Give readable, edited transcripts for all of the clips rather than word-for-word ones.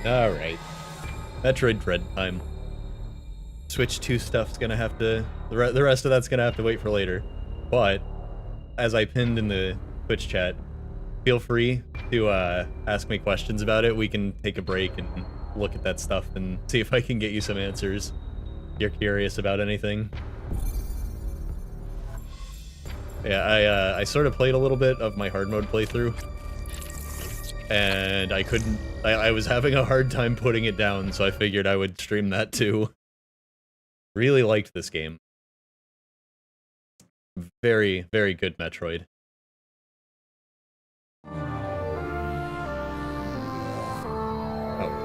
Alright. Metroid Dread time. Switch 2 stuff's gonna have to... The rest of that's gonna have to wait for later. But, as I pinned in the Twitch chat, feel free to ask me questions about it. We can take a break and look at that stuff and see if I can get you some answers. If you're curious about anything. Yeah, I sort of played a little bit of my hard mode playthrough. And I couldn't... I was having a hard time putting it down, so I figured I would stream that too. Really liked this game. Very, very good Metroid. Oh,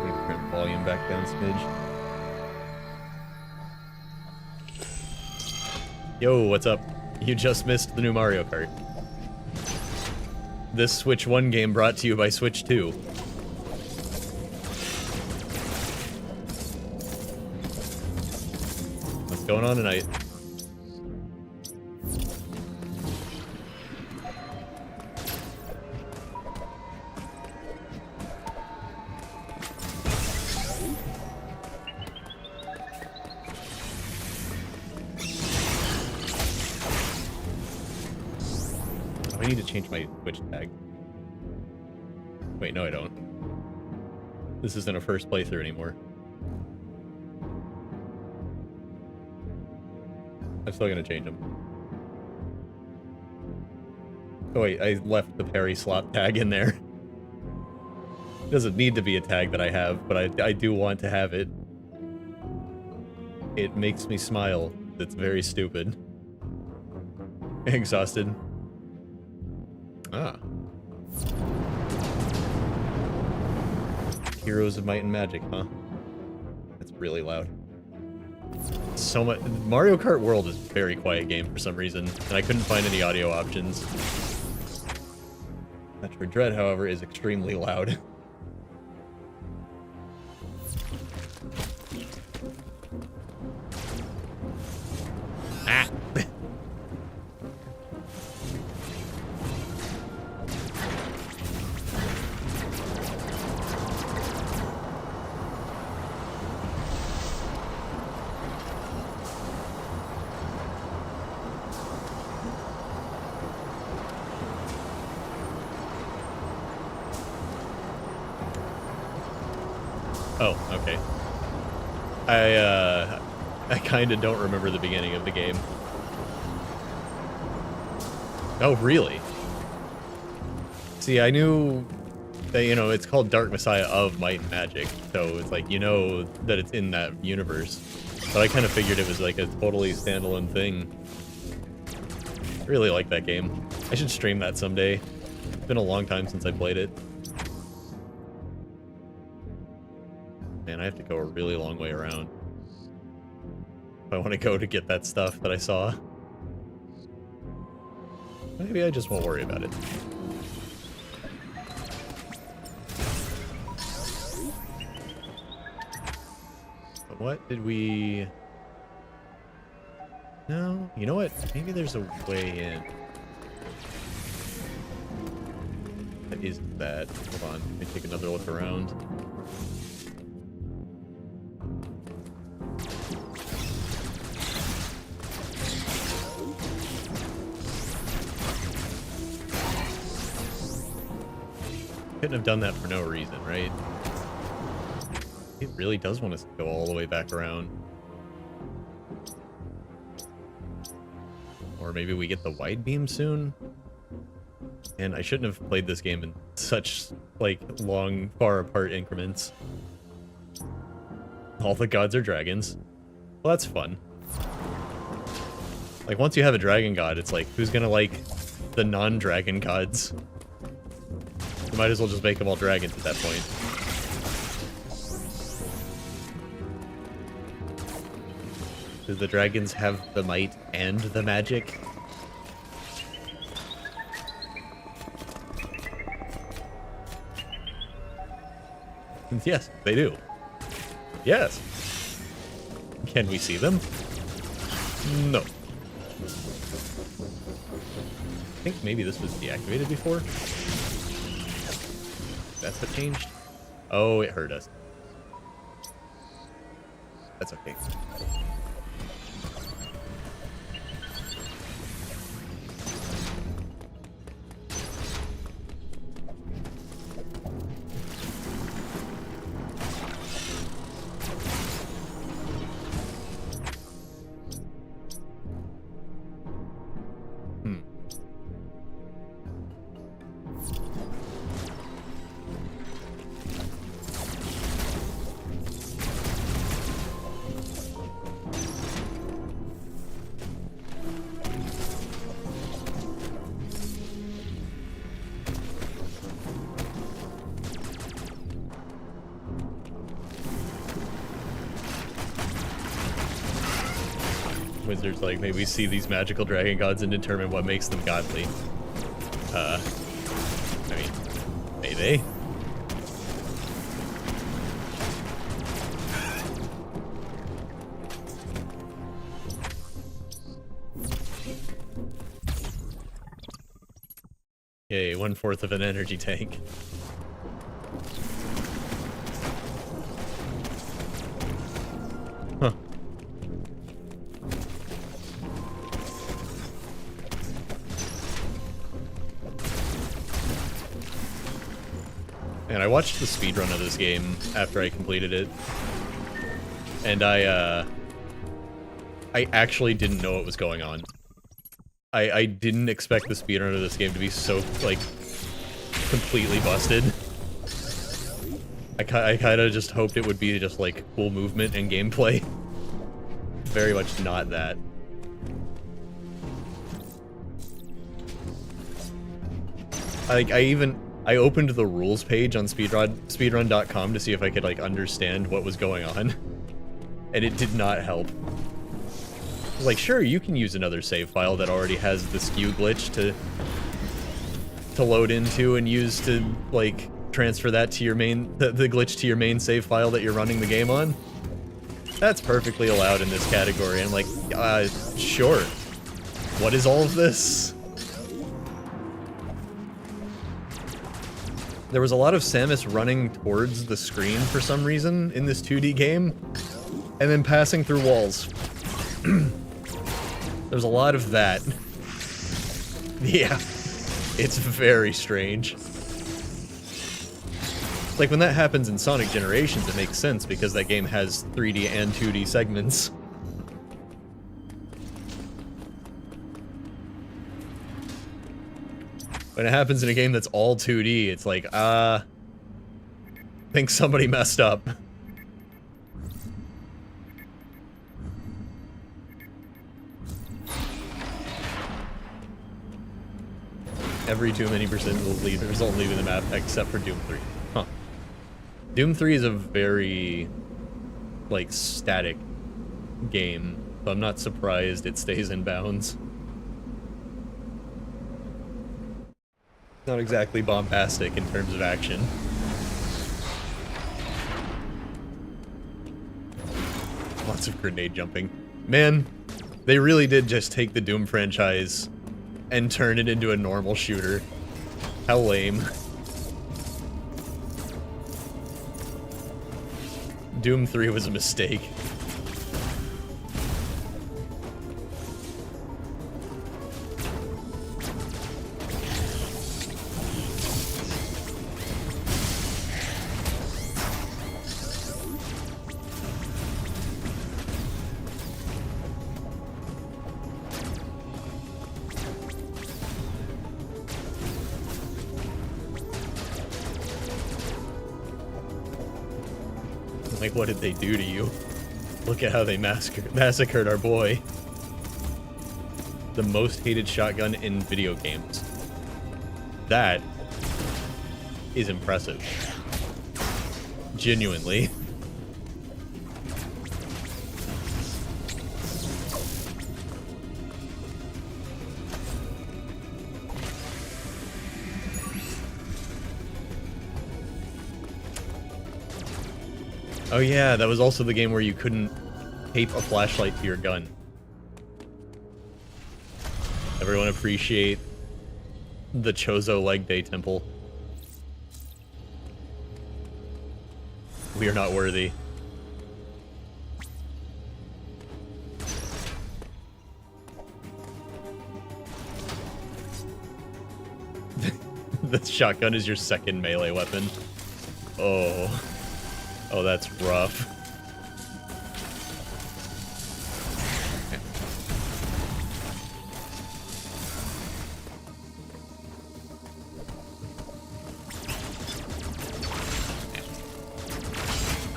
we can turn the volume back down a smidge. Yo, what's up? You just missed the new Mario Kart. This Switch 1 game brought to you by Switch 2. What's going on tonight? I need to change my Twitch tag. Wait, no I don't. This isn't a first playthrough anymore. I'm still gonna change them. Oh wait, I left the parry slot tag in there. It doesn't need to be a tag that I have, but I do want to have it. It makes me smile. It's very stupid. Exhausted. Ah. Heroes of Might and Magic, huh? That's really loud. So much. Mario Kart World is a very quiet game for some reason, and I couldn't find any audio options. Metroid Dread, however, is extremely loud. Ah! Oh, okay. I kinda don't remember the beginning of the game. Oh, really? See, I knew that, you know, it's called Dark Messiah of Might and Magic, so it's like, you know that it's in that universe. But I kind of figured it was like a totally standalone thing. I really like that game. I should stream that someday. It's been a long time since I played it. Man, I have to go a really long way around if I want to go to get that stuff that I saw. Maybe I just won't worry about it. But what did we... No, you know what? Maybe there's a way in. That isn't that. Hold on, let me take another look around. Couldn't have done that for no reason, right? It really does want us to go all the way back around. Or maybe we get the wide beam soon? And I shouldn't have played this game in such, like, long, far apart increments. All the gods are dragons. Well, that's fun. Like, once you have a dragon god, it's like, who's gonna like the non-dragon gods? You might as well just make them all dragons at that point. Do the dragons have the might and the magic? Yes, they do. Yes. Can we see them? No. I think maybe this was deactivated before. That's what changed? Oh, it hurt us. That's okay. Wizards like, maybe see these magical dragon gods and determine what makes them godly. I mean, may they? Yay, 1/4 of an energy tank. Huh. And I watched the speedrun of this game after I completed it, and I actually didn't know what was going on. I didn't expect the speedrun of this game to be so, like, completely busted. I kind of just hoped it would be just, like, cool movement and gameplay. Very much not that. I opened the rules page on speedrun.com to see if I could, like, understand what was going on. And it did not help. Like, sure, you can use another save file that already has the skew glitch to load into and use to, like, transfer that to your main, the glitch to your main save file that you're running the game on. That's perfectly allowed in this category. I'm like, sure. What is all of this? There was a lot of Samus running towards the screen for some reason in this 2D game, and then passing through walls. There's a lot of that. Yeah, it's very strange. Like, when that happens in Sonic Generations, it makes sense, because that game has 3D and 2D segments. When it happens in a game that's all 2D, it's like, I think somebody messed up. Every too many percent will result in leaving the map, except for Doom 3. Huh. Doom 3 is a very, like, static game, so I'm not surprised it stays in bounds. Not exactly bombastic in terms of action. Lots of grenade jumping. Man, they really did just take the Doom franchise and turn it into a normal shooter. How lame. Doom 3 was a mistake. Like, what did they do to you? Look at how they massacred our boy. The most hated shotgun in video games. That is impressive. Genuinely. Oh yeah, that was also the game where you couldn't tape a flashlight to your gun. Everyone appreciate the Chozo Leg Day Temple. We are not worthy. the shotgun is your second melee weapon. Oh. Oh, that's rough.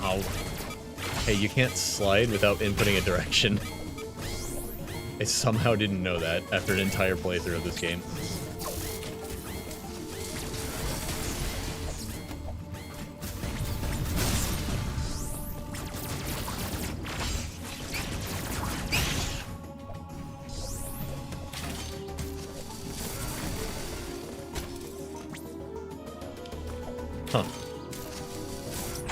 Ow. Hey, you can't slide without inputting a direction. I somehow didn't know that after an entire playthrough of this game. Huh.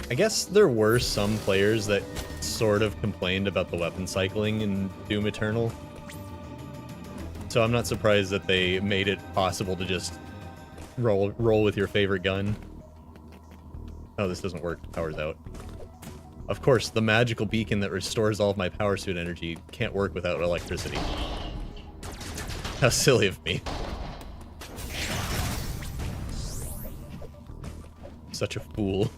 I guess there were some players that sort of complained about the weapon cycling in Doom Eternal. So I'm not surprised that they made it possible to just roll with your favorite gun. Oh, this doesn't work. Power's out. Of course, the magical beacon that restores all of my power suit energy can't work without electricity. How silly of me. Such a fool.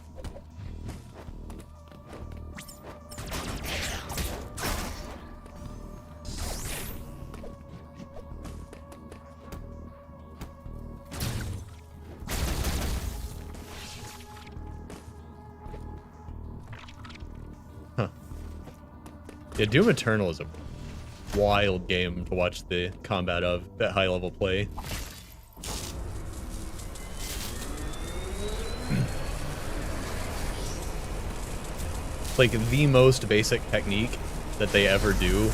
Huh. Yeah, Doom Eternal is a wild game to watch the combat of at high level play. Like, the most basic technique that they ever do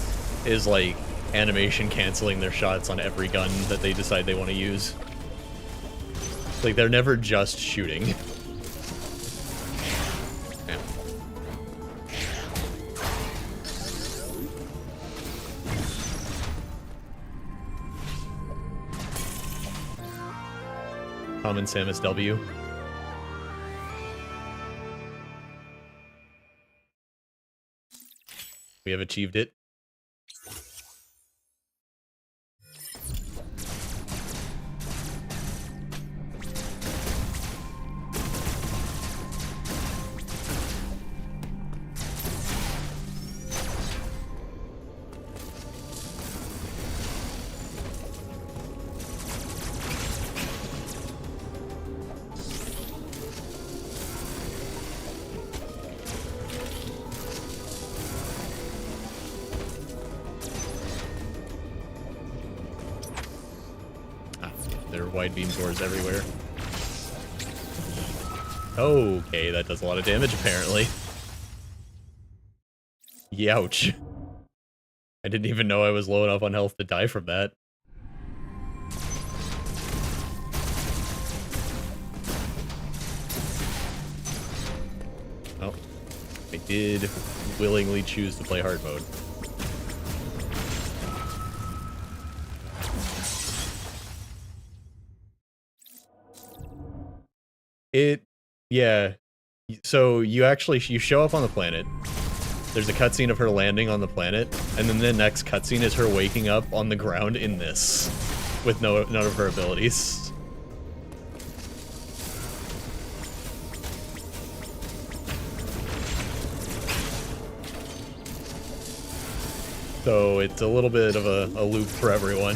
is, like, animation canceling their shots on every gun that they decide they want to use. Like, they're never just shooting. Yeah. Common Samus W. We have achieved it. There are wide beam doors everywhere. Okay, that does a lot of damage, apparently. Youch. I didn't even know I was low enough on health to die from that. Oh, I did willingly choose to play hard mode. Yeah. So you show up on the planet. There's a cutscene of her landing on the planet, and then the next cutscene is her waking up on the ground in this, with none of her abilities. So it's a little bit of a loop for everyone.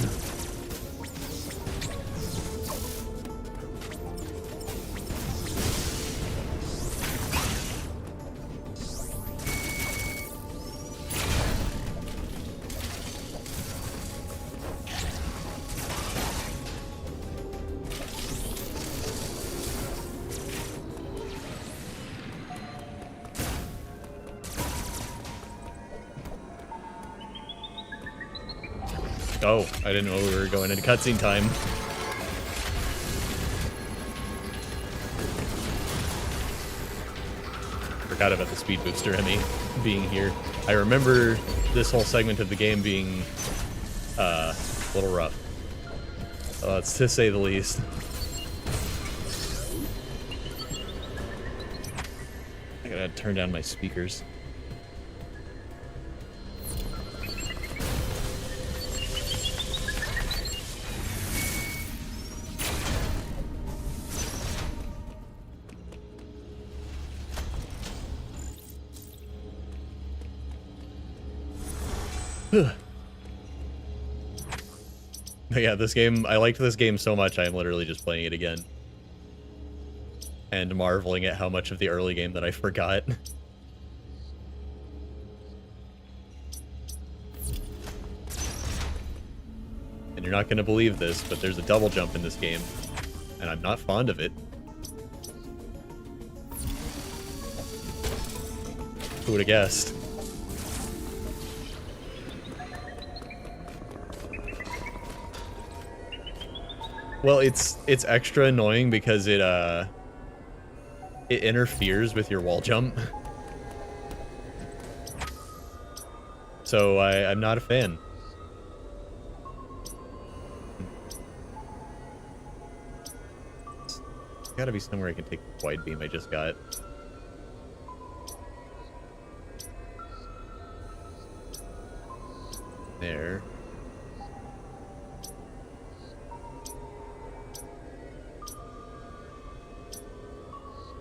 Oh, I didn't know we were going into cutscene time. Forgot about the speed booster Emmy being here. I remember this whole segment of the game being a little rough. It's to say the least. I gotta turn down my speakers. But yeah, this game, I liked this game so much, I'm literally just playing it again. And marveling at how much of the early game that I forgot. And you're not going to believe this, but there's a double jump in this game, and I'm not fond of it. Who would have guessed? Well, it's extra annoying because it interferes with your wall jump. So I'm not a fan. There's gotta be somewhere I can take the wide beam I just got. There.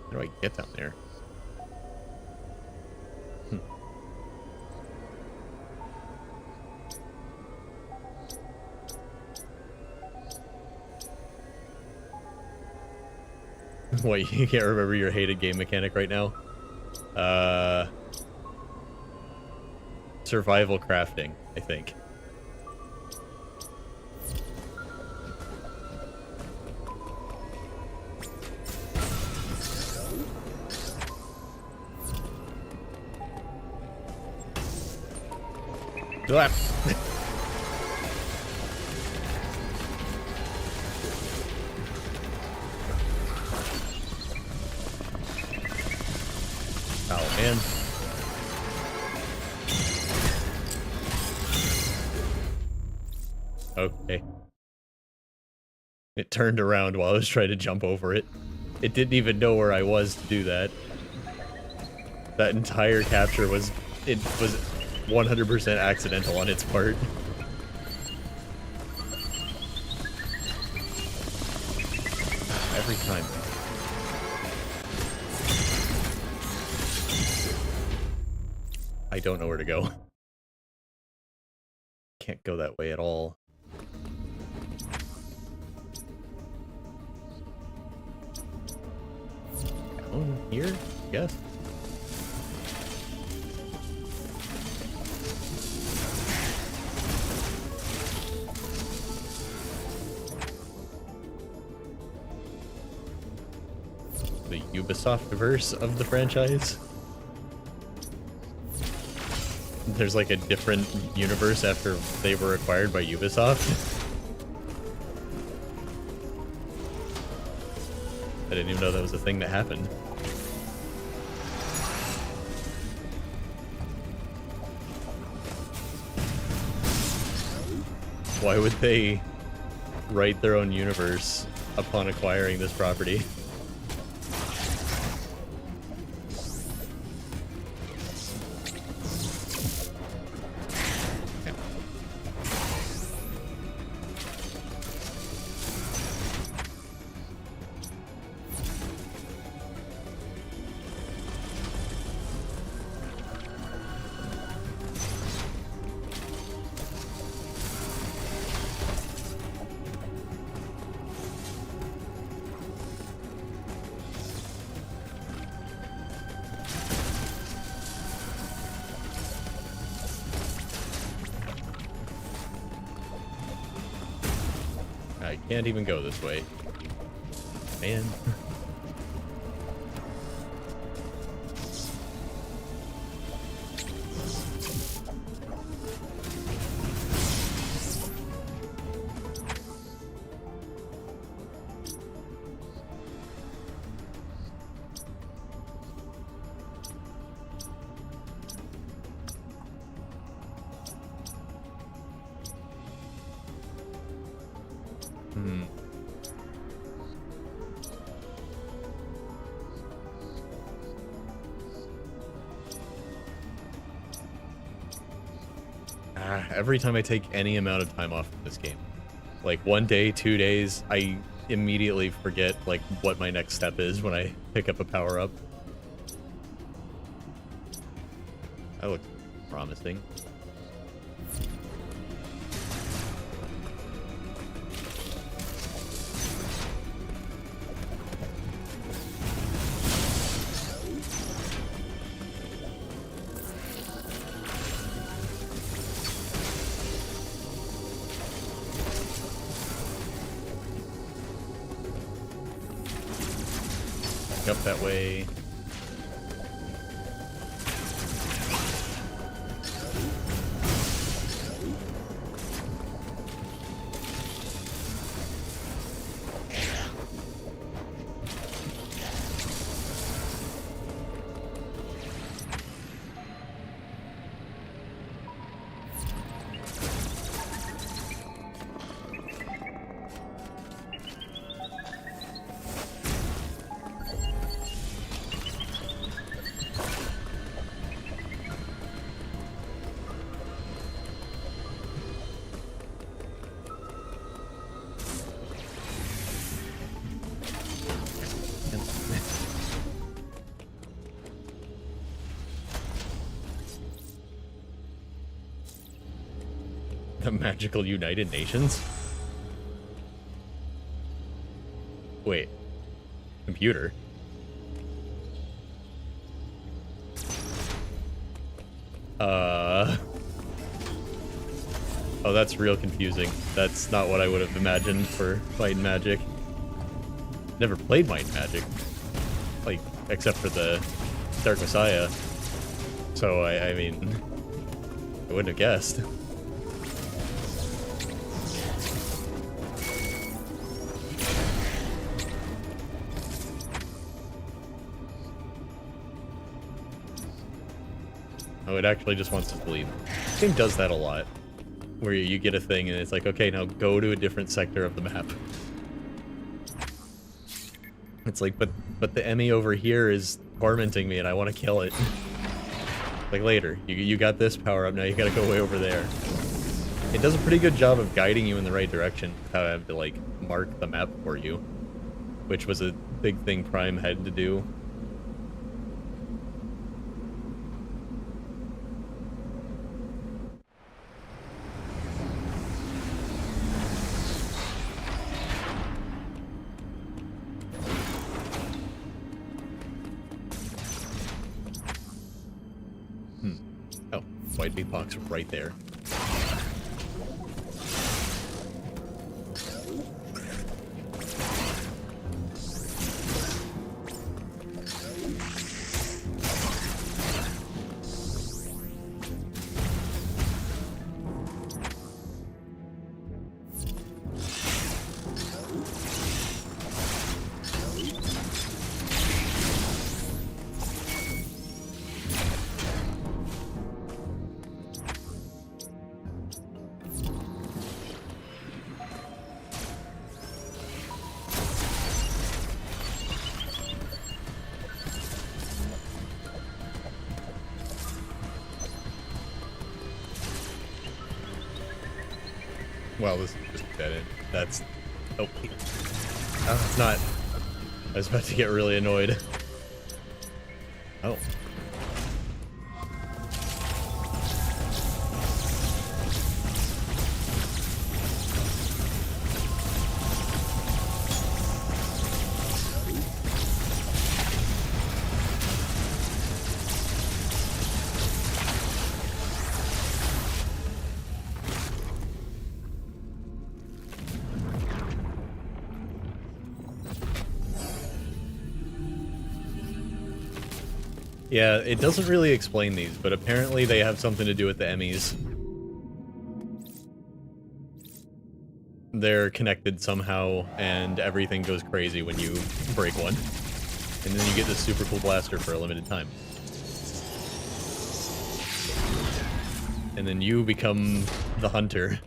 How do I get down there? What, you can't remember your hated game mechanic right now? Survival crafting, I think. Ah. Oh, man. Okay. It turned around while I was trying to jump over it. It didn't even know where I was to do that. That entire capture was... It was 100% accidental on its part. Every time. I don't know where to go. Can't go that way at all. Down here? Yes. The Ubisoft-verse of the franchise. There's like a different universe after they were acquired by Ubisoft. I didn't even know that was a thing that happened. Why would they write their own universe upon acquiring this property? I can't even go this way. Man. Every time I take any amount of time off in this game, like 1 day, 2 days, I immediately forget like what my next step is when I pick up a power-up. That looks promising. back up that way. The magical United Nations? Wait. Computer? Oh, that's real confusing. That's not what I would have imagined for Might and Magic. Never played Might and Magic. Like, except for the Dark Messiah. So, I mean... I wouldn't have guessed. Oh, it actually just wants to sleep. This game does that a lot. Where you get a thing and it's like, okay, now go to a different sector of the map. It's like, but the Emmy over here is tormenting me and I want to kill it. Like later, you got this power up, now you gotta go way over there. It does a pretty good job of guiding you in the right direction without having to like mark the map for you. Which was a big thing Prime had to do. Oh, white big box right there. Well, this is just dead end. That's... Oh. Oh, it's not. I was about to get really annoyed. Oh. Yeah, it doesn't really explain these, but apparently they have something to do with the Emmys. They're connected somehow, and everything goes crazy when you break one. And then you get this super cool blaster for a limited time. And then you become the hunter.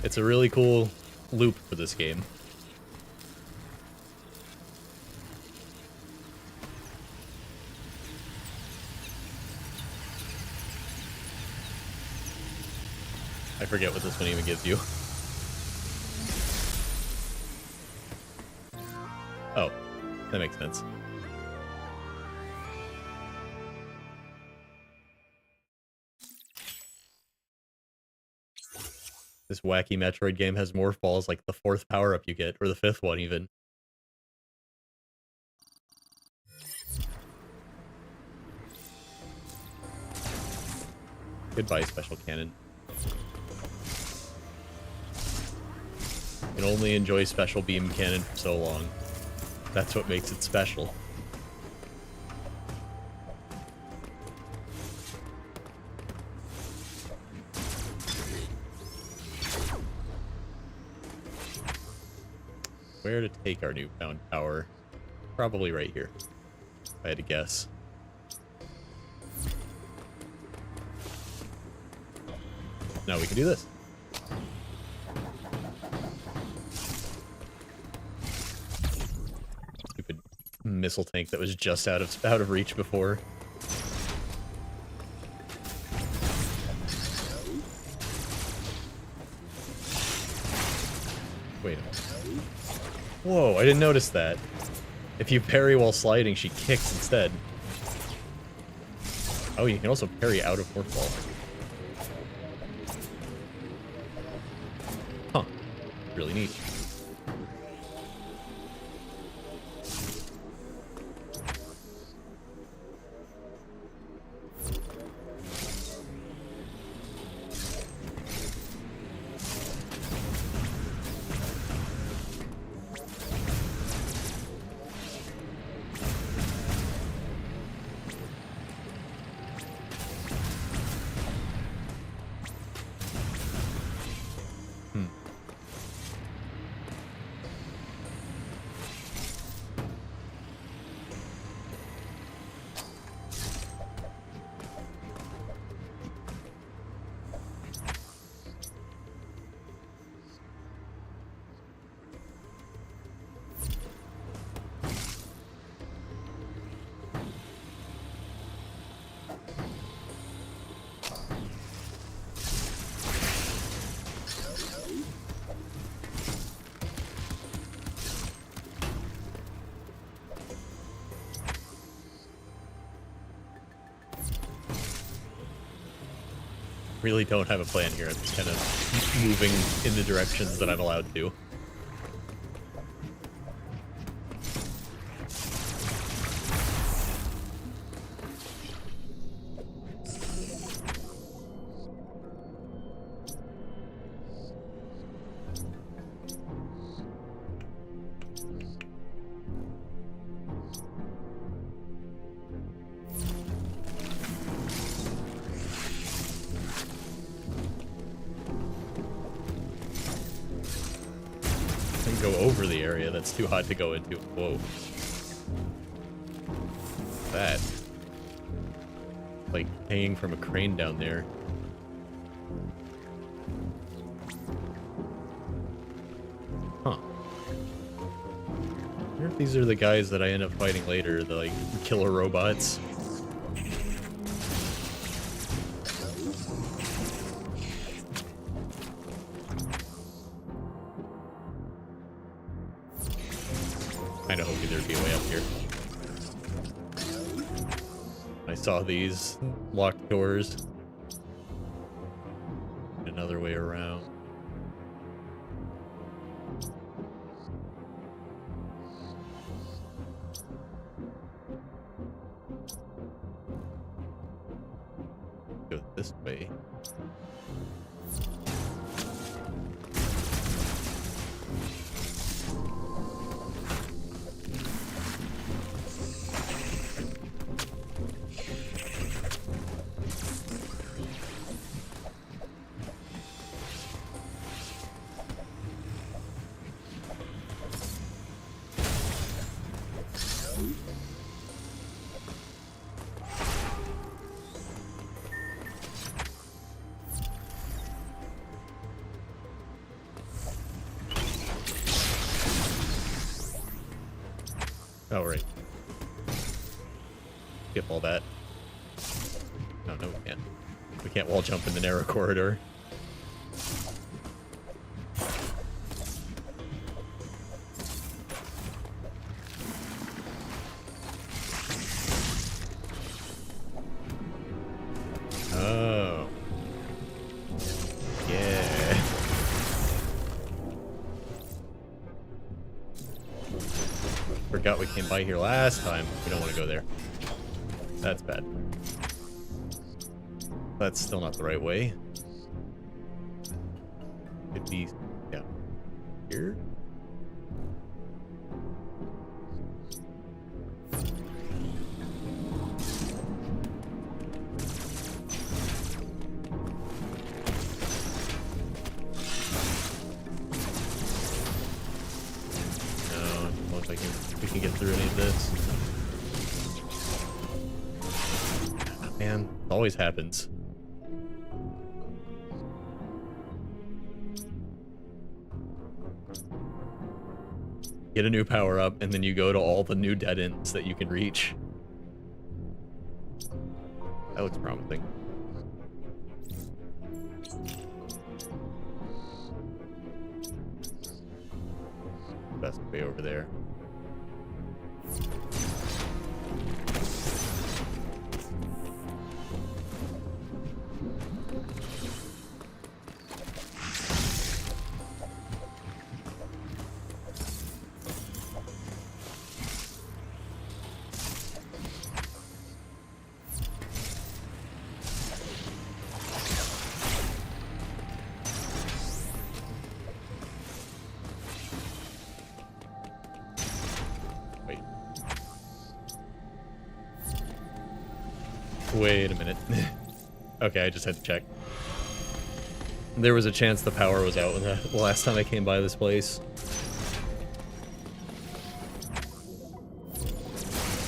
It's a really cool loop for this game. I forget what this one even gives you. Oh, that makes sense. This wacky Metroid game has morph balls like the 4th power-up you get, or the 5th one even. Goodbye, special cannon. You can only enjoy special beam cannon for so long. That's what makes it special. Where to take our newfound power? Probably right here, if I had to guess. Now we can do this. Stupid missile tank that was just out of reach before. Wait a minute. Whoa, I didn't notice that. If you parry while sliding, she kicks instead. Oh, you can also parry out of morph ball. Huh. Really neat. Really don't have a plan here. I'm just kind of moving in the directions that I'm allowed to. Go over the area that's too hot to go into. Whoa. That. Like hanging from a crane down there. Huh. I wonder if these are the guys that I end up fighting later, the like killer robots. Kinda hoping there'd be a way up here. I saw these locked doors. Another way around. Go this way. Oh, right. Skip all that. Oh, no, we can't. We can't wall jump in the narrow corridor. Oh. Yeah. forgot we came by here last time. We don't want to go there. That's bad. That's still not the right way. Could be down here. We can get through any of this. Man, it always happens. Get a new power up, and then you go to all the new dead ends that you can reach. That looks promising. Best way over there. Wait a minute. Okay, I just had to check. There was a chance the power was out the last time I came by this place.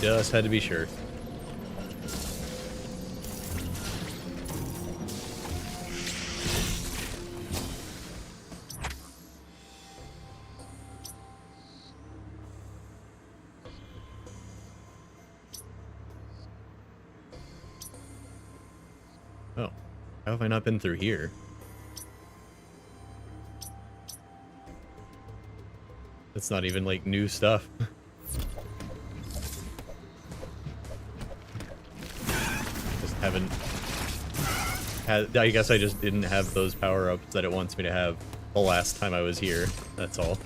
Just had to be sure. Oh, how have I not been through here? It's not even like new stuff. Just haven't had, I guess I just didn't have those power-ups that it wants me to have the last time I was here, that's all.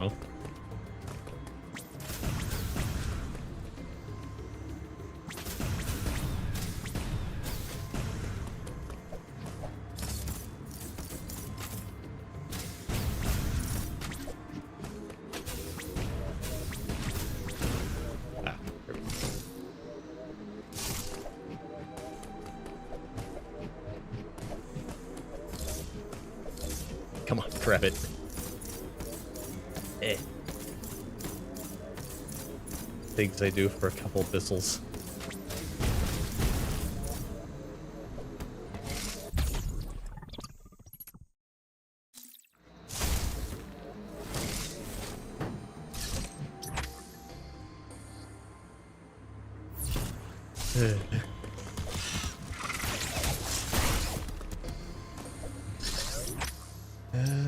Oh. Ah, there we go. Come on, grab it. Eh. Things I do for a couple thistles.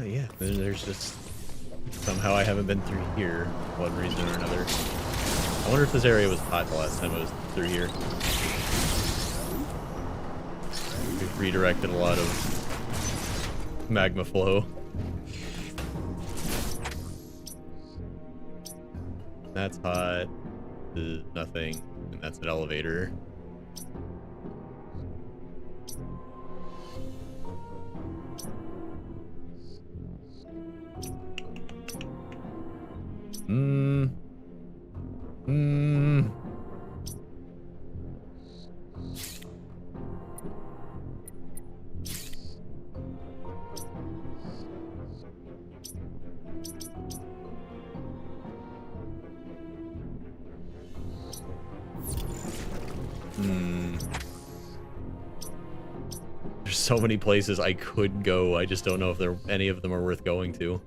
Yeah, there's just somehow I haven't been through here for one reason or another. I wonder if this area was hot the last time I was through here. We've redirected a lot of magma flow. That's hot. Nothing. And that's an elevator. There's so many places I could go. I just don't know if any of them are worth going to.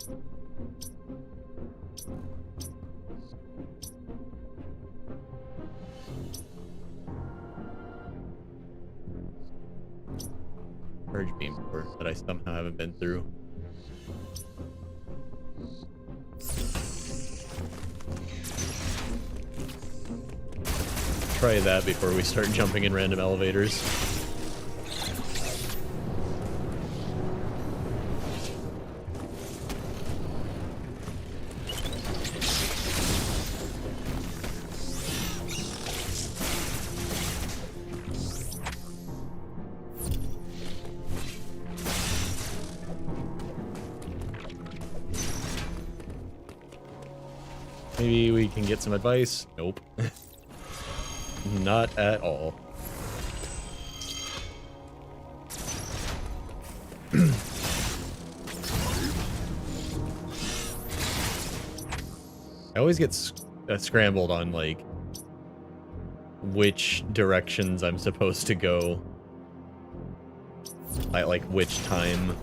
Purge beam door that I somehow haven't been through. try that before we start jumping in random elevators. Maybe we can get some advice? Nope. Not at all. I always get scrambled on, like, which directions I'm supposed to go. Like which time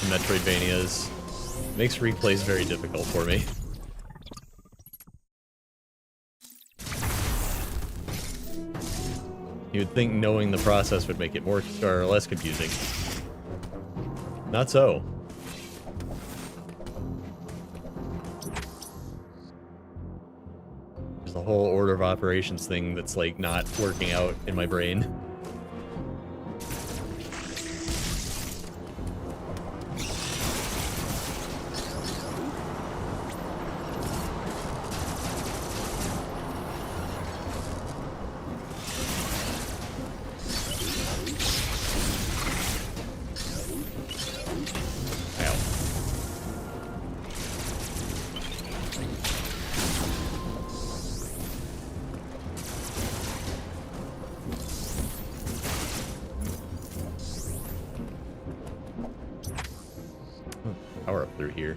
Metroidvanias. Makes replays very difficult for me. You would think knowing the process would make it more or less confusing. Not so. There's a whole order of operations thing that's like not working out in my brain. Power up through here.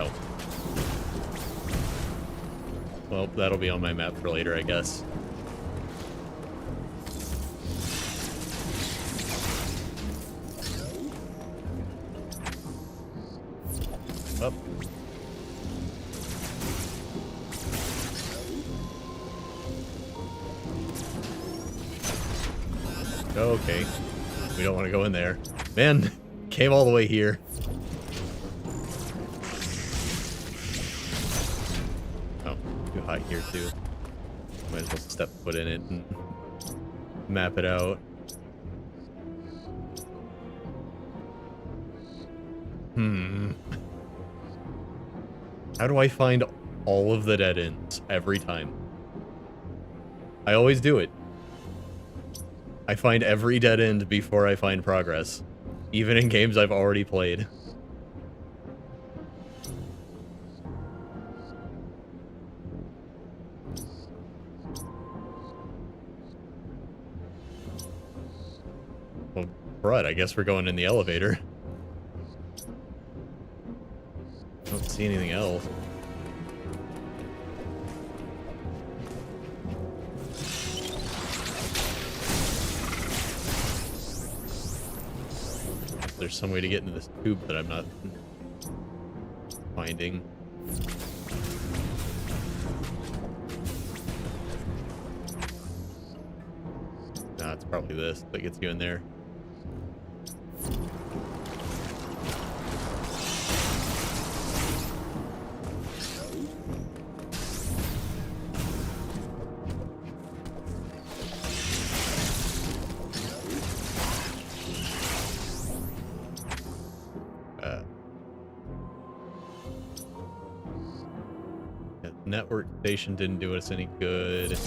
Oh. Well, that'll be on my map for later, I guess. Up. Okay. We don't want to go in there. Man, came all the way here. Oh, too high here too. Might as well step foot in it and map it out. How do I find all of the dead ends every time? I always do it. I find every dead end before I find progress, even in games I've already played. Well, right, I guess we're going in the elevator. I don't see anything else. There's some way to get into this tube that I'm not finding. Nah, it's probably this that gets you in there. Network station didn't do us any good.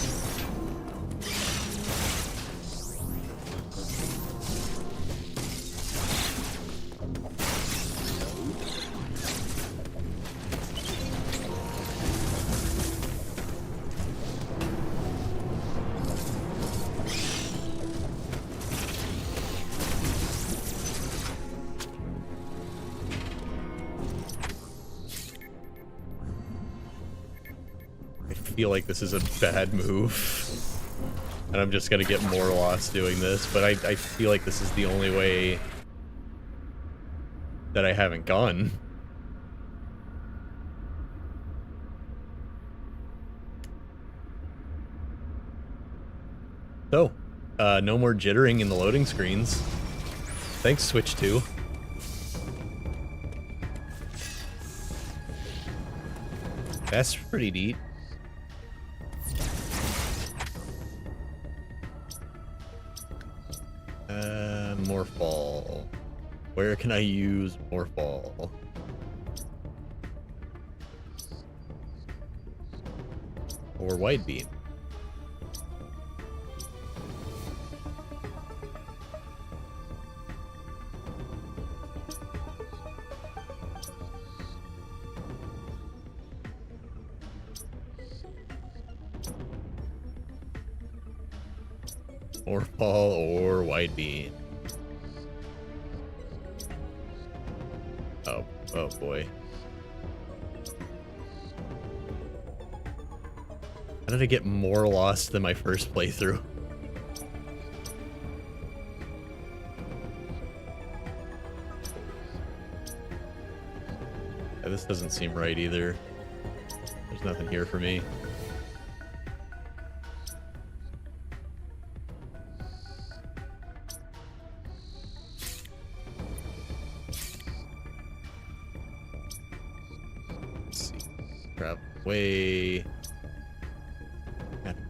I feel like this is a bad move, and I'm just gonna get more lost doing this, but I feel like this is the only way that I haven't gone. So, no more jittering in the loading screens. Thanks, Switch 2. That's pretty neat. Morphball. Where can I use Morphball? Or Wide Beam? Morphball or Wide Beam? Oh boy. How did I get more lost than my first playthrough? Yeah, this doesn't seem right either. There's nothing here for me. Way.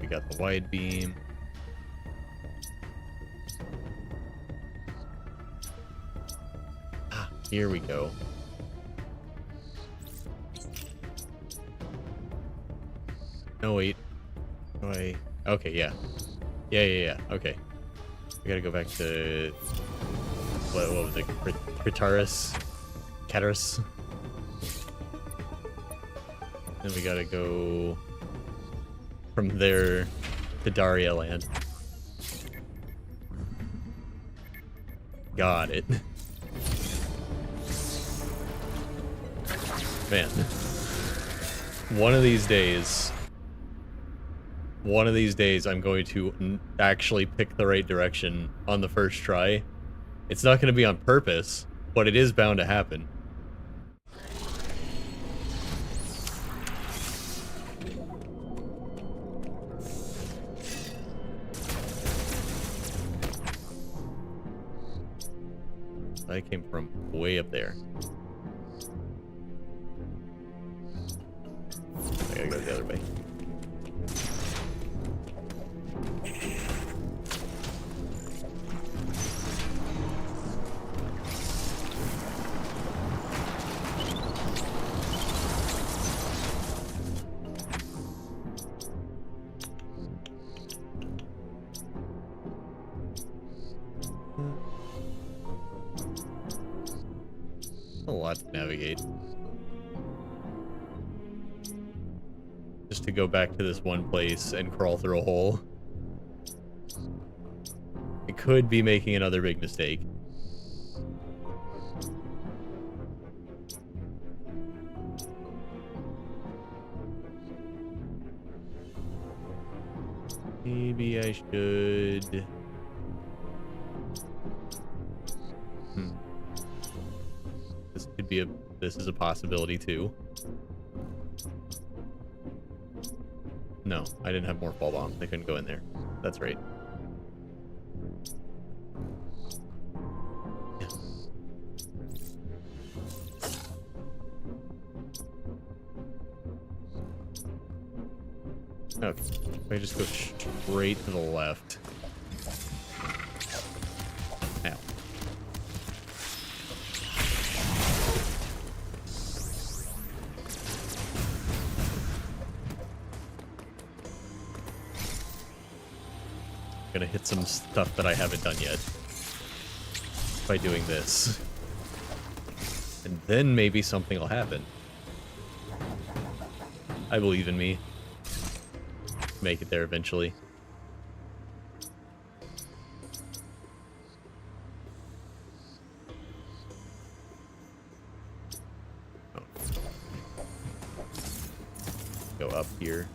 We got the Wide Beam. Ah, here we go. No, wait. Okay, yeah. Yeah. Okay. We gotta go back to... What was it? Critaris? Cataris? Then we gotta go from there to Daria Land. Got it. Man. One of these days I'm going to actually pick the right direction on the first try. It's not going to be on purpose, but it is bound to happen. I came from way up there. I gotta go the other way. A lot to navigate. Just to go back to this one place and crawl through a hole. I could be making another big mistake. Maybe I should... This could be this is a possibility too. No, I didn't have more fall bombs. I couldn't go in there. That's right. Yeah. Okay. If I just go straight to the left. Ow. Gonna hit some stuff that I haven't done yet by doing this, and then maybe something will happen. I believe in me. Make it there eventually. Oh. Go up here.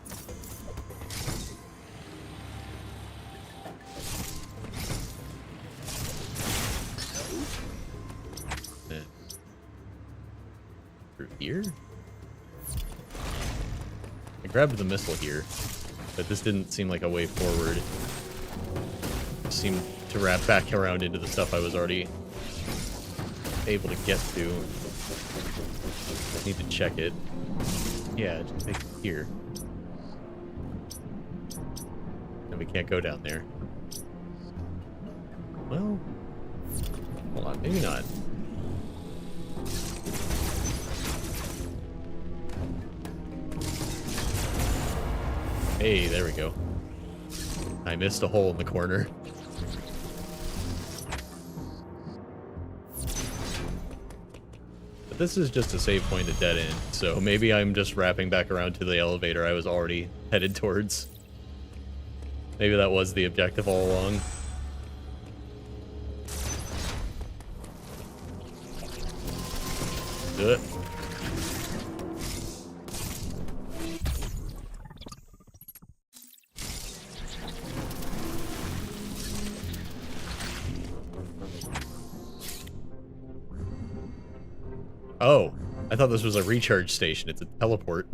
I grabbed the missile here, but this didn't seem like a way forward. It seemed to wrap back around into the stuff I was already able to get to. I need to check it. Yeah, just make it here. And we can't go down there. Well, hold on, maybe not. Hey, there we go. I missed a hole in the corner. But this is just a save point at dead end, so maybe I'm just wrapping back around to the elevator I was already headed towards. Maybe that was the objective all along. Ugh. Oh, I thought this was a recharge station. It's a teleport.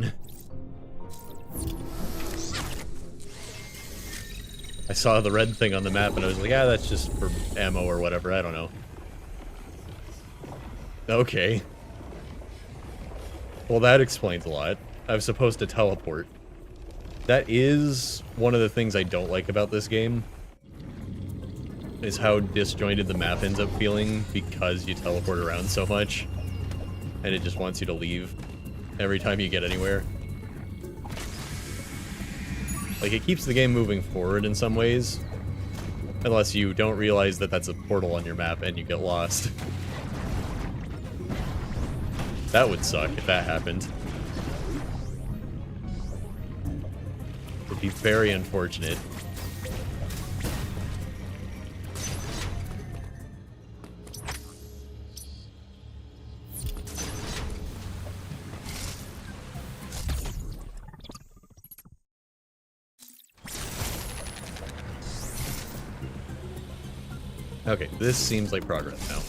I saw the red thing on the map and I was like, ah, that's just for ammo or whatever. I don't know. Okay. Well, that explains a lot. I was supposed to teleport. That is one of the things I don't like about this game. Is how disjointed the map ends up feeling because you teleport around so much. And it just wants you to leave every time you get anywhere. Like, it keeps the game moving forward in some ways. Unless you don't realize that that's a portal on your map and you get lost. That would suck if that happened. It'd be very unfortunate. Okay, this seems like progress now.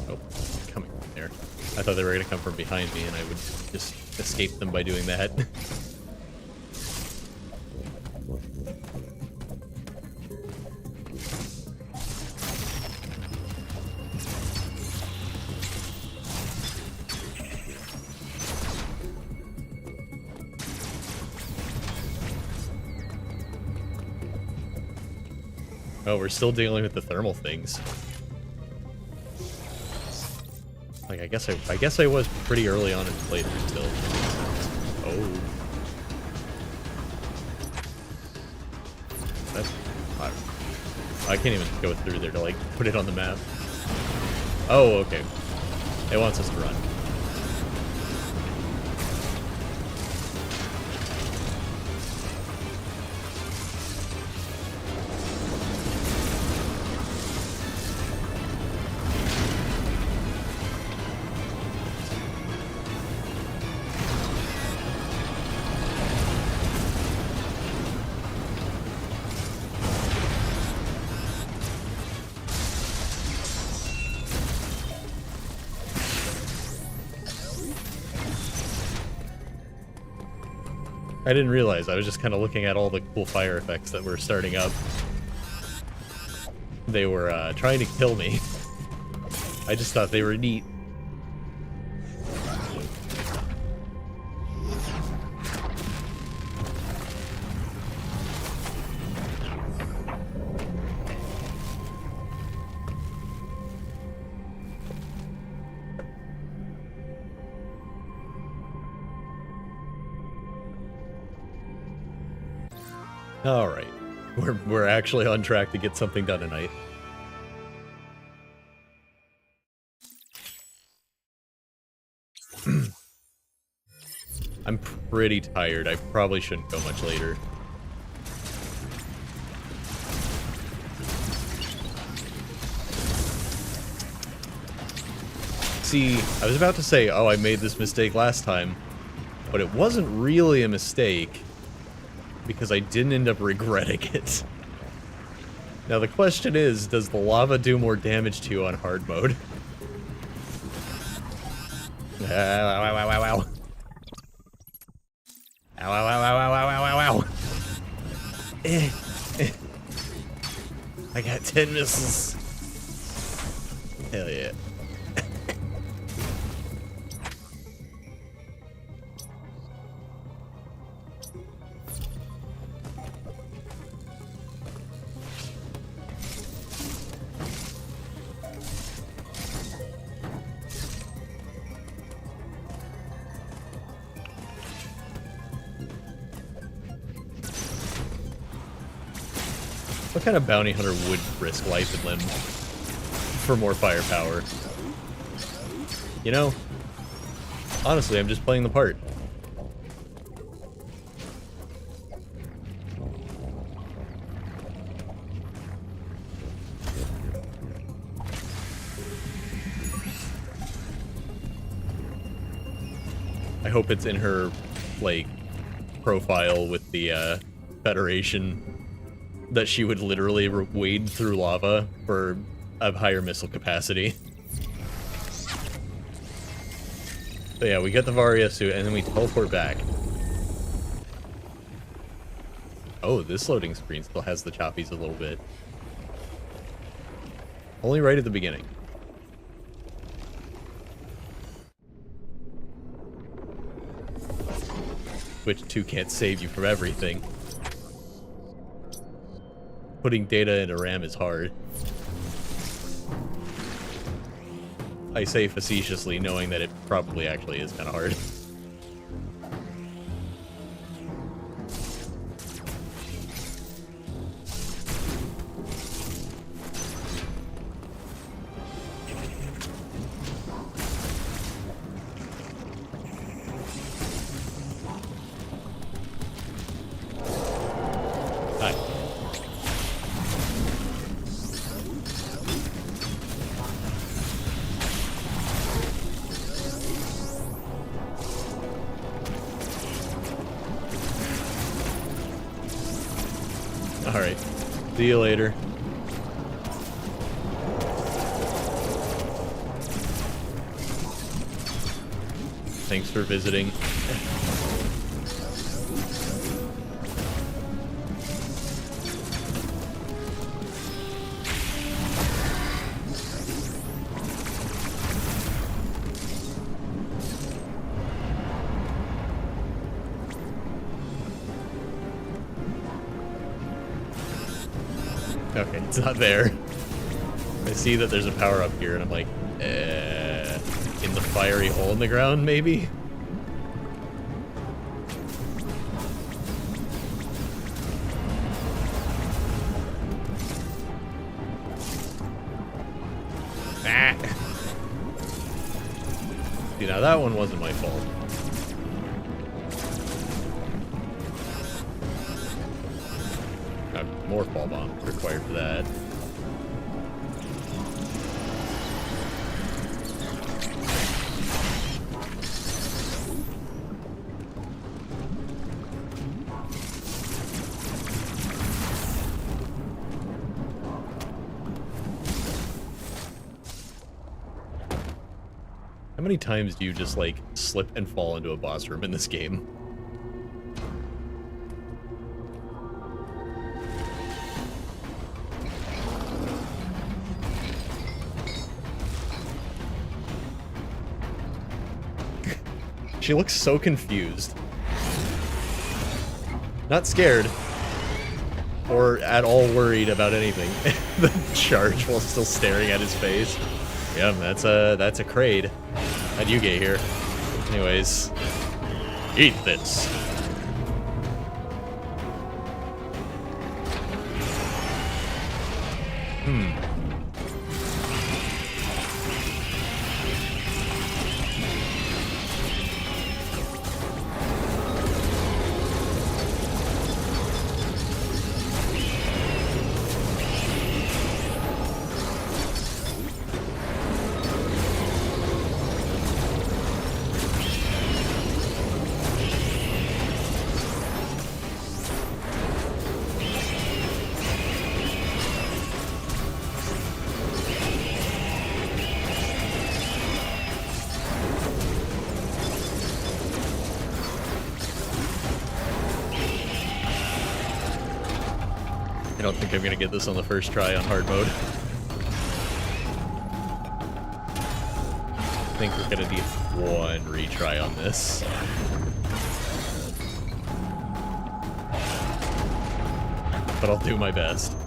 Oh, coming from there. I thought they were going to come from behind me and I would just escape them by doing that. Oh, we're still dealing with the thermal things. Like, I guess I was pretty early on in the playthrough still. Oh. That's... I can't even go through there to, like, put it on the map. Oh, okay. It wants us to run. I didn't realize. I was just kind of looking at all the cool fire effects that were starting up. They were trying to kill me. I just thought they were neat. Alright. We're actually on track to get something done tonight. I'm pretty tired. I probably shouldn't go much later. See, I was about to say, oh, I made this mistake last time, but it wasn't really a mistake. Because I didn't end up regretting it. Now the question is, does the lava do more damage to you on hard mode? Ow, ow, ow, ow, ow. Ow, ow, ow, ow, ow, ow, ow, ow, ow. I got 10 missiles. Hell yeah. What kind of bounty hunter would risk life and limb for more firepower? You know, honestly, I'm just playing the part. I hope it's in her, like, profile with the, Federation that she would literally wade through lava for a higher missile capacity. So yeah, we get the Varia suit, and then we teleport back. Oh, this loading screen still has the choppies a little bit. Only right at the beginning. Which 2 can't save you from everything. Putting data into RAM is hard. I say facetiously, knowing that it probably actually is kind of hard. Hi. Alright. See you later. Thanks for visiting. Okay, it's not there. I see that there's a power up here, and I'm like, in the fiery hole in the ground, maybe? Ah! See, now that one wasn't my fault. More fall bomb required for that. How many times do you just, like, slip and fall into a boss room in this game? She looks so confused. Not scared. Or at all worried about anything. The charge while still staring at his face. Yeah, that's a Kraid. How'd you get here? Anyways. Eat this. I don't think I'm gonna get this on the first try on hard mode. I think we're gonna need one retry on this. But I'll do my best.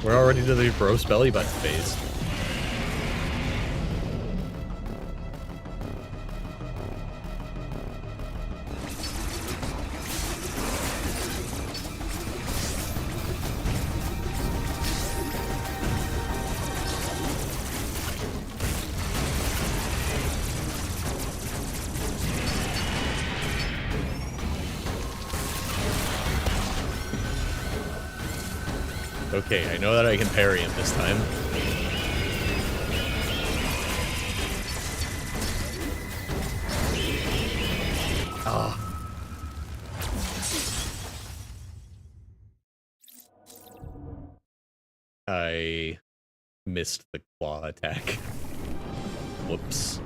We're already to the gross belly button phase. Okay, I know that I can parry him this time. Ah. I missed the claw attack. Whoops.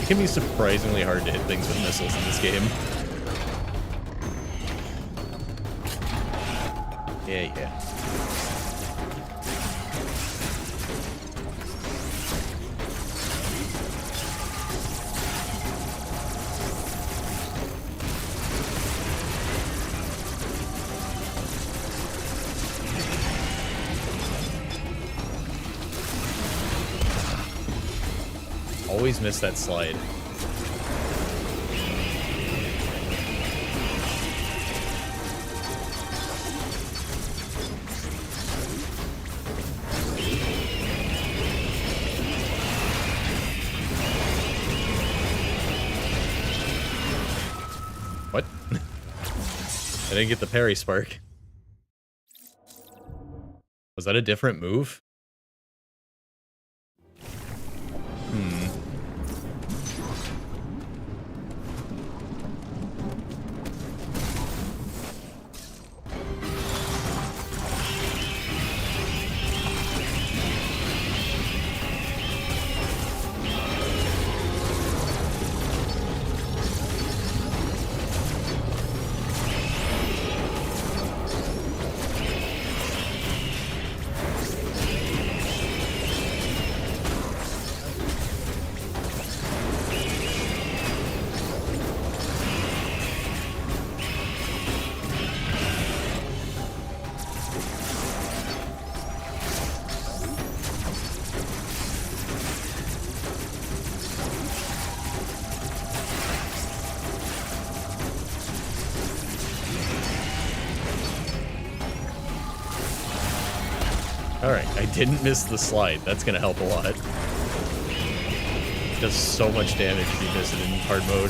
It can be surprisingly hard to hit things with missiles in this game. Yeah. Always miss that slide. What? I didn't get the parry spark. Was that a different move? Alright, I didn't miss the slide. That's gonna help a lot. It does so much damage if you miss it in hard mode.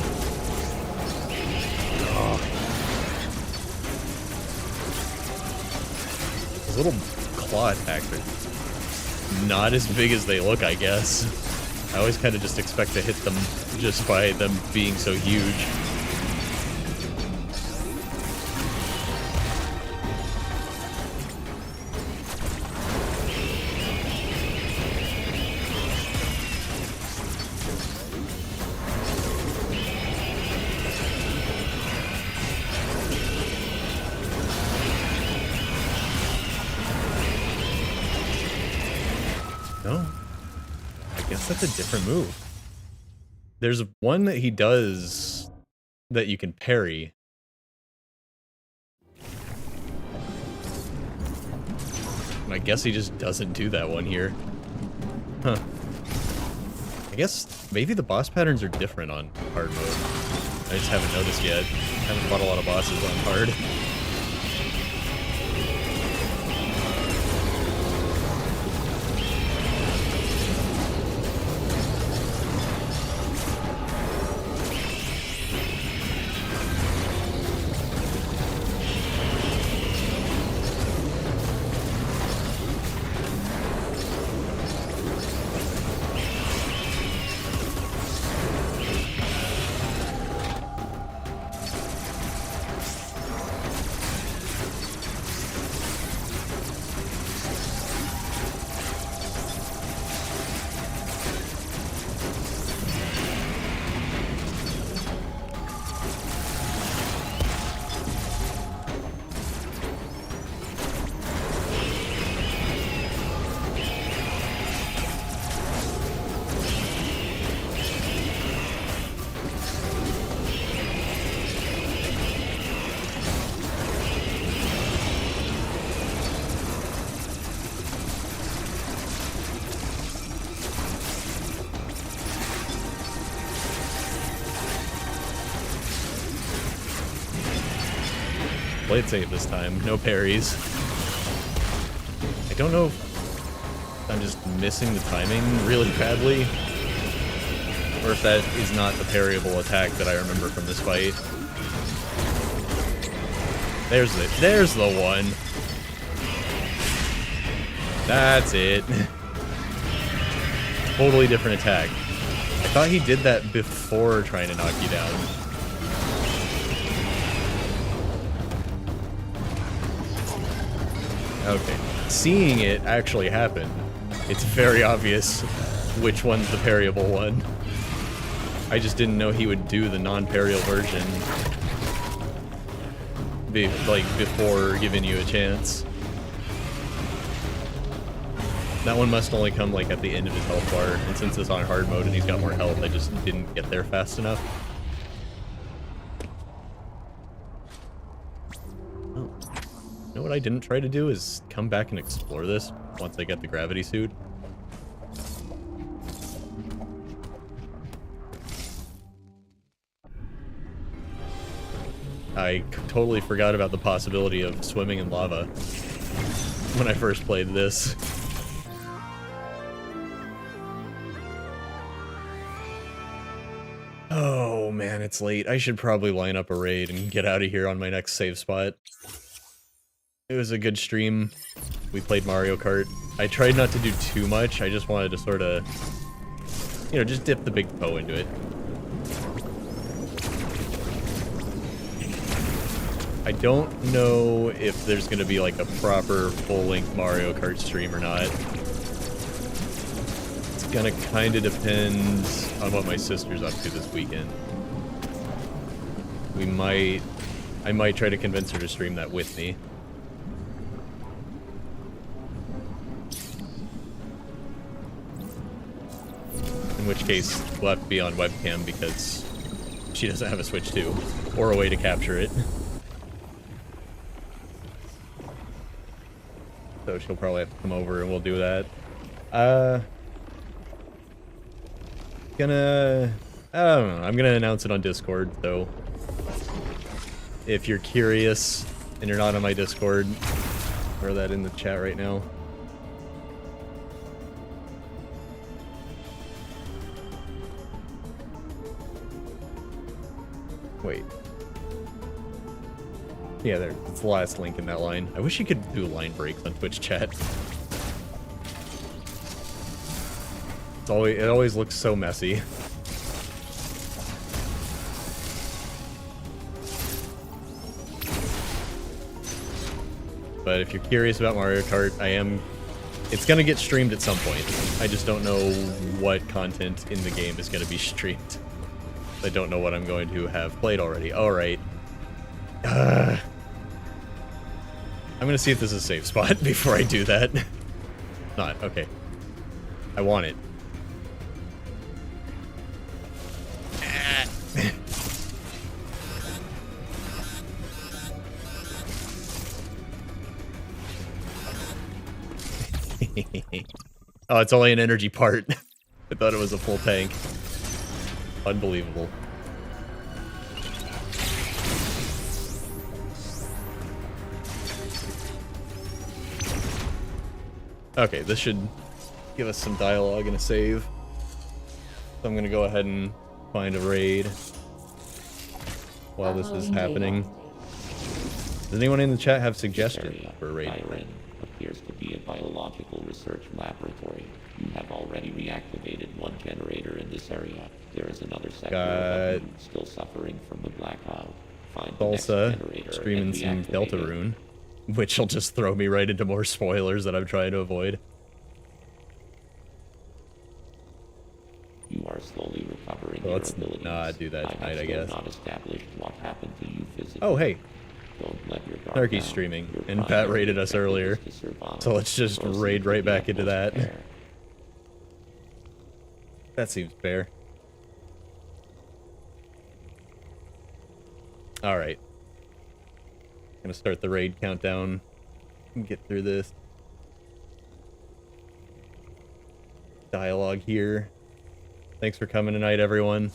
Oh. Those little claw attacks are not as big as they look, I guess. I always kind of just expect to hit them just by them being so huge. No. I guess that's a different move. There's one that he does that you can parry. And I guess he just doesn't do that one here. Huh. I guess maybe the boss patterns are different on hard mode. I just haven't noticed yet. Haven't fought a lot of bosses on hard. Blade save this time, no parries. I don't know if I'm just missing the timing really badly, or if that is not the parryable attack that I remember from this fight. There's the one. That's it. Totally different attack. I thought he did that before trying to knock you down. Okay. Seeing it actually happen, it's very obvious which one's the parryable one. I just didn't know he would do the non-parryable version before giving you a chance. That one must only come like at the end of his health bar, and since it's on hard mode and he's got more health, I just didn't get there fast enough. Oh. You know what I didn't try to do is come back and explore this once I get the gravity suit. I totally forgot about the possibility of swimming in lava when I first played this. Oh man, it's late. I should probably line up a raid and get out of here on my next save spot. It was a good stream. We played Mario Kart. I tried not to do too much. I just wanted to sort of, you know, just dip the big toe into it. I don't know if there's going to be like a proper full-length Mario Kart stream or not. It's going to kind of depend on what my sister's up to this weekend. I might try to convince her to stream that with me. In which case, we'll have to be on webcam because she doesn't have a Switch 2 or a way to capture it. So she'll probably have to come over and we'll do that. I don't know. I'm gonna announce it on Discord, so if you're curious and you're not on my Discord, throw that in the chat right now. Wait. Yeah, there. It's the last link in that line. I wish you could do line breaks on Twitch chat. It always looks so messy. But if you're curious about Mario Kart, it's gonna get streamed at some point. I just don't know what content in the game is gonna be streamed. I don't know what I'm going to have played already. Alright. I'm gonna see if this is a safe spot before I do that. Not. Okay. I want it. Oh, it's only an energy part. I thought it was a full tank. Unbelievable. Okay, this should give us some dialogue and a save. So I'm gonna go ahead and find a raid while this is happening. Does anyone in the chat have suggestions for a raid? Appears to be a biological research laboratory. You have already reactivated one generator in this area. There is another sector of you still suffering from the blackout. Find the next generator streaming and some reactivate it. Deltarune, which will just throw me right into more spoilers that I'm trying to avoid. You are slowly recovering So your let's abilities. not do that tonight, I guess. Not established what happened to you physically. Oh, hey. Don't let your guard Narky's down. streaming, Your and Pat primary raided us objective earlier. is to survive. So let's just Proceed raid with right the back into utmost that. care. That seems fair. Alright. Gonna start the raid countdown and get through this. Dialogue here. Thanks for coming tonight, everyone.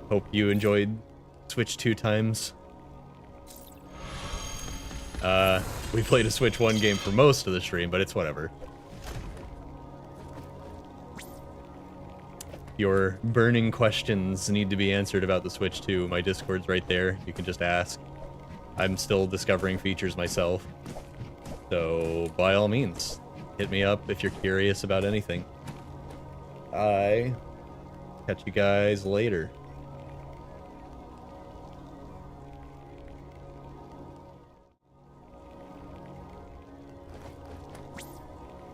Hope you enjoyed Switch 2 times. We played a Switch 1 game for most of the stream, but it's whatever. Your burning questions need to be answered about the Switch 2. My Discord's right there. You can just ask. I'm still discovering features myself. So, by all means, hit me up if you're curious about anything. Catch you guys later.